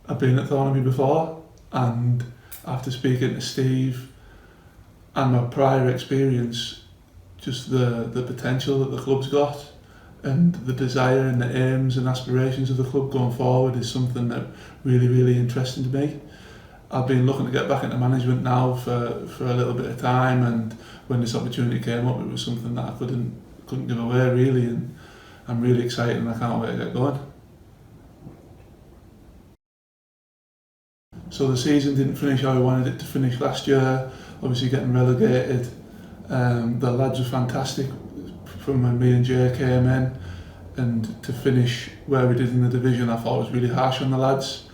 I've been at Thornaby before, and after speaking to Steve and my prior experience, just the potential that the club's got and the desire and the aims and aspirations of the club going forward is something that really interesting to me. I've been looking to get back into management now for a little bit of time, and when this opportunity came up, it was something that I couldn't give away really, and I'm really excited and I can't wait to get going. So the season didn't finish how I wanted it to finish last year, obviously getting relegated. The lads were fantastic from when me and Jay came in, and to finish where we did in the division I thought was really harsh on the lads.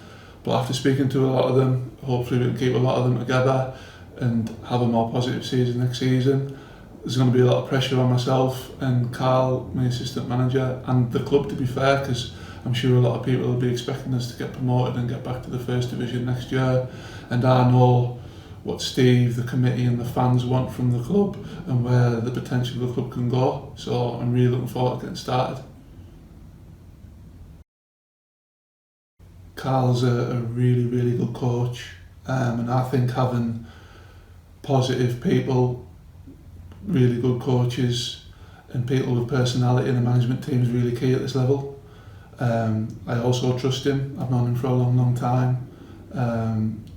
But after speaking to a lot of them, hopefully we can keep a lot of them together and have a more positive season next season. There's going to be a lot of pressure on myself and Carl, my assistant manager, and the club, to be fair, because I'm sure a lot of people will be expecting us to get promoted and get back to the first division next year. And I know what Steve, the committee and the fans want from the club and where the potential of the club can go. So I'm really looking forward to getting started. Carl's a really good coach, and I think having positive people, really good coaches and people with personality in the management team is really key at this level. I also trust him. I've known him for a long time.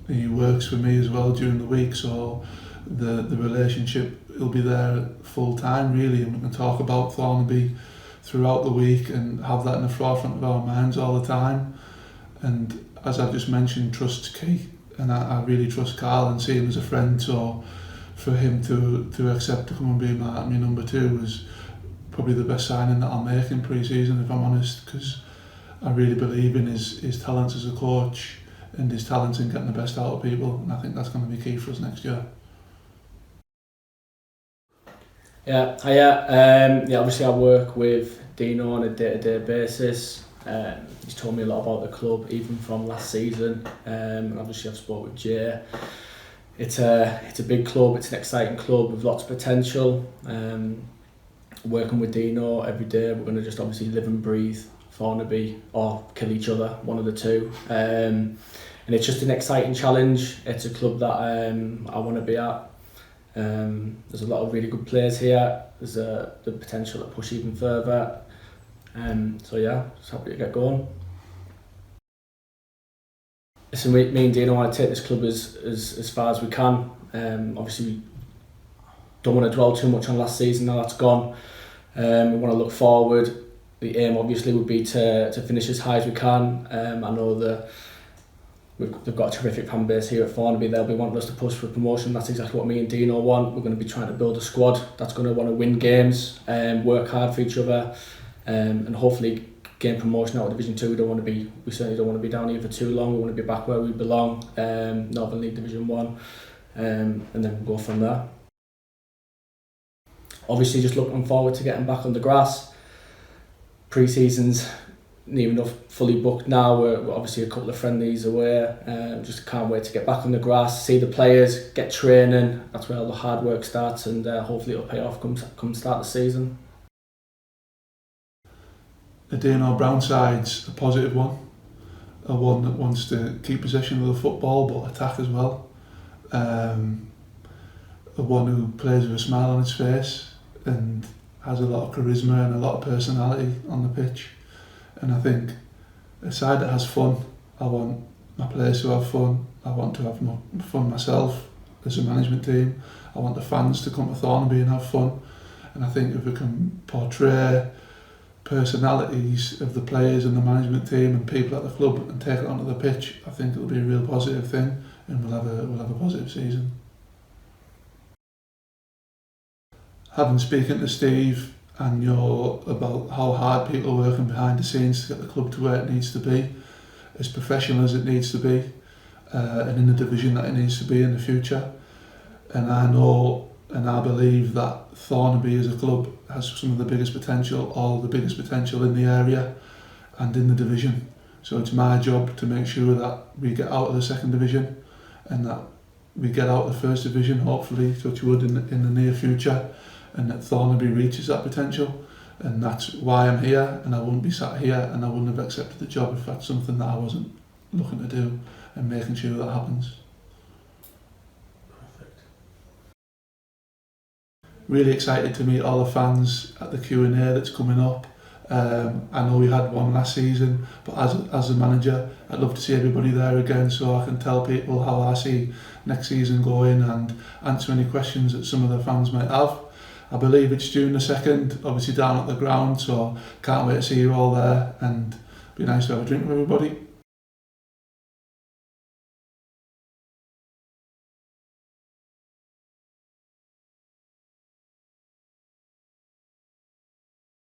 He works for me as well during the week, so the relationship will be there full time really, and we can talk about Thornaby throughout the week and have that in the forefront of our minds all the time. And as I've just mentioned, trust's key, and I really trust Carl and see him as a friend, so for him to accept to come and be my number two was probably the best signing that I'll make in pre-season, if I'm honest, because I really believe in his talents as a coach and his talents in getting the best out of people, and I think that's going to be key for us next year. Yeah, obviously I work with Deano on a day-to-day basis. He's told me a lot about the club, even from last season, and obviously I've spoken with Jay. It's a big club, it's an exciting club with lots of potential. Working with Deano every day, we're going to just obviously live and breathe Thornaby or kill each other, one of the two. And it's just an exciting challenge. It's a club that I want to be at. There's a lot of really good players here. There's the potential to push even further. So yeah, just happy to get going. Listen, me and Deano want to take this club as far as we can. Obviously, we don't want to dwell too much on last season. Now that's gone. We want to look forward. The aim obviously would be to finish as high as we can. I know they've got a terrific fan base here at Thornaby. They'll be wanting us to push for promotion. That's exactly what me and Deano want. We're going to be trying to build a squad that's going to want to win games, work hard for each other, and hopefully gain promotion out of Division 2. We certainly don't want to be down here for too long. We want to be back where we belong, Northern League Division 1, and then we'll go from there. Obviously just looking forward to getting back on the grass. Pre-season's near enough fully booked now. We're obviously a couple of friendlies away. Just can't wait to get back on the grass, see the players, get training. That's where all the hard work starts, and hopefully it'll pay off come start the season. The Deano Browne side's a positive one, a one that wants to keep possession of the football but attack as well. A one who plays with a smile on its face and has a lot of charisma and a lot of personality on the pitch. And I think a side that has fun. I want my players to have fun. I want to have fun myself as a management team. I want the fans to come to Thornaby and have fun. And I think if we can portray personalities of the players and the management team and people at the club and take it onto the pitch, I think it'll be a real positive thing, and we'll have a positive season. Having spoken to Steve and about how hard people are working behind the scenes to get the club to where it needs to be, as professional as it needs to be, and in the division that it needs to be in the future. And I know and I believe that Thornaby as a club has some of the biggest potential, all the biggest potential in the area and in the division. So it's my job to make sure that we get out of the second division and that we get out of the first division, hopefully, touch wood, in the near future, and that Thornaby reaches that potential. And that's why I'm here, and I wouldn't be sat here and I wouldn't have accepted the job if that's something that I wasn't. looking to do and making sure that happens. Perfect. Really excited to meet all the fans at the Q&A that's coming up. I know we had one last season, but as a manager, I'd love to see everybody there again so I can tell people how I see next season going and answer any questions that some of the fans might have. I believe it's June the 2nd, obviously down at the ground, so can't wait to see you all there, and be nice to have a drink with everybody.